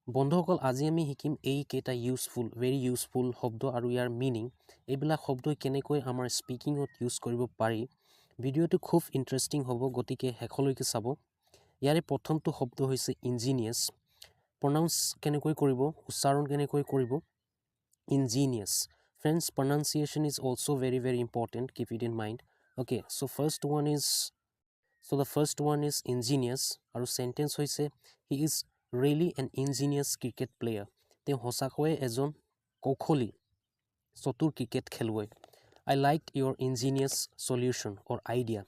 বন্ধুসকল আজি আমি শিকিম এই কেইটা ভেৰি ইউজফুল শব্দ আৰু ইয়াৰ মিনিং এইবিলাক শব্দই কেনেকৈ আমাৰ স্পিকিঙত ইউজ কৰিব পাৰি ভিডিঅ'টো খুব ইণ্টাৰেষ্টিং হ'ব গতিকে শেষলৈকে চাব ইয়াৰে প্ৰথমটো শব্দ হৈছে ইঞ্জিনিয়াছ প্ৰনাউন্স কেনেকৈ কৰিব উচ্চাৰণ কেনেকৈ কৰিব ইঞ্জিনিয়াছ friends pronunciation is also very important keep it in mind okay so the first one is ingenious আৰু sentence হৈছে he is really an ingenious cricket player তেওঁ হসাকৈয়ে এজন কৌশলী চতুৰ ক্ৰিকেট খেলুৱৈ I liked your ingenious solution or idea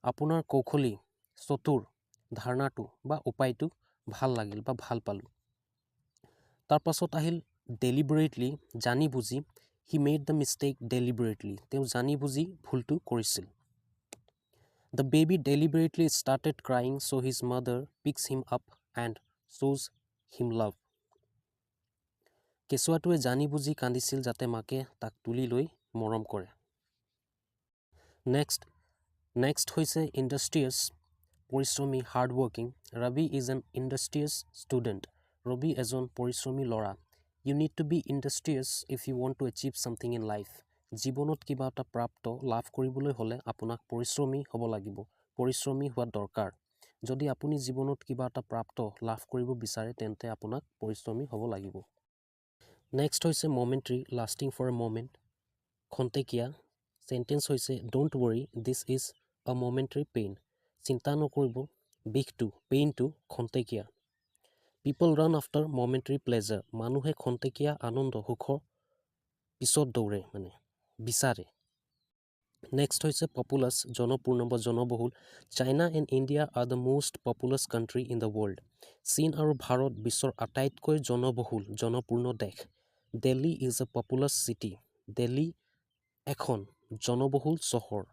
আপোনাৰ কৌশলী চতুৰ ধাৰণাটো বা উপায়টো ভাল লাগিল বা ভাল পালো তাৰ পাছত আহিল deliberately জানি বুজি he made the mistake deliberately তেওঁ জানি বুজি ভুলটো কৰিছিল The baby deliberately started crying so his mother picks him up and shows him love. কেঁচুৱাটোৱে জানি বুজি কান্দিছিল যাতে মাকে তাক তুলি লৈ মৰম কৰে নেক্সট হৈছে ইণ্ডাষ্ট্ৰিয়াছ পৰিশ্ৰমী hard working Rabi is an industrious student Rabi এজন পৰিশ্ৰমী ল'ৰা You need to be industrious if you want to achieve something in life. জীৱনত কিবা এটা প্ৰাপ্ত লাভ কৰিবলৈ হলে আপোনাক পৰিশ্ৰমী হ'ব লাগিব পৰিশ্ৰমী হোৱা দৰকাৰ যদি আপুনি জীৱনত কিবা এটা প্ৰাপ্ত লাভ কৰিব বিচাৰে তেন্তে আপোনাক পৰিশ্ৰমী হ'ব লাগিব নেক্সট হৈছে momentary lasting for a moment খন্তেকীয়া সেন্টেন্স হৈছে don't worry this is a momentary pain চিন্তা নকৰিব বিষটো পেইনটো খন্তেকীয়া People run after momentary pleasure মানুহে খন্তেকীয়া আনন্দ সুখৰ পিছত দৌৰে মানে বিচাৰে Next হৈছে populous জনপূৰ্ণ বা জনবহুল China and India are the most populous country in the world চীন আৰু ভাৰত বিশ্বৰ আটাইতকৈ জনবহুল জনপূৰ্ণ দেশ Delhi is a populous city Delhi এখন জনবহুল চহৰ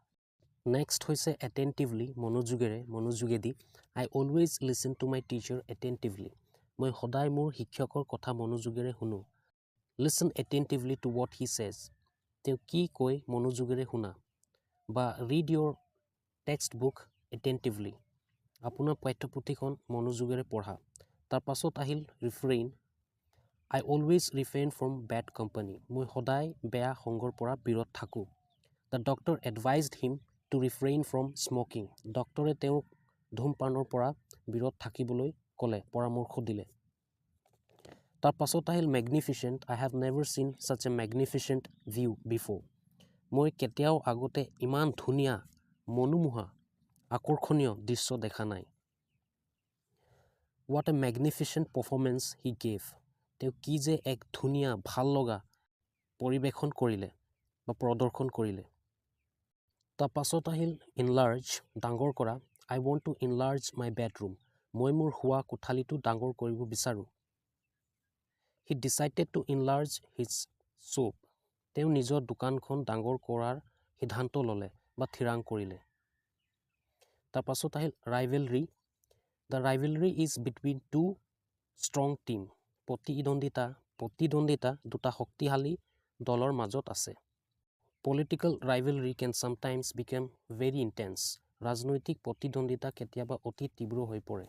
Next হৈছে attentively মনোযোগেদি I always listen to my teacher attentively মই সদায় মোৰ শিক্ষকৰ কথা মনোযোগেৰে শুনো Listen attentively to what he says তেওঁ কি কয় মনোযোগেৰে শুনা বা read your textbook attentively আপোনাৰ পাঠ্যপুথিখন মনোযোগেৰে পঢ়া তাৰ পাছত আহিল refrain I always refrain from bad company মই সদায় বেয়া সংগৰ পৰা বিৰত থাকো The doctor advised him to refrain from smoking ডক্টৰে তেওঁক ধূমপানৰ পৰা বিৰত থাকিবলৈ ক'লে পৰামৰ্শ দিলে তাৰ পাছত আহিল magnificent I have never seen such a magnificent view before মই কেতিয়াও আগতে ইমান ধুনিয়া মনোমোহা আকৰ্ষণীয় দৃশ্য দেখা নাই What a magnificent performance he gave তেওঁ কি যে এক ধুনিয়া ভাল লগা পৰিবেশন কৰিলে বা প্ৰদৰ্শন কৰিলে তাৰ পাছত আহিল enlarge ডাঙৰ কৰা I want to enlarge my bedroom মই মোৰ শুৱা কোঠালিটো ডাঙৰ কৰিব বিচাৰো He decided to enlarge his shop তেওঁ নিজৰ দোকানখন ডাঙৰ কৰাৰ সিদ্ধান্ত ললে বা থিৰাং কৰিলে তাৰ পাছত আহিল rivalry The rivalry is between two strong team প্ৰতিদ্বন্দিতা দুটা শক্তিশালী দলৰ মাজত আছে Political rivalry can sometimes become very intense ৰাজনৈতিক প্ৰতিদ্বন্দিতা কেতিয়াবা অতি তীব্ৰ হৈ পৰে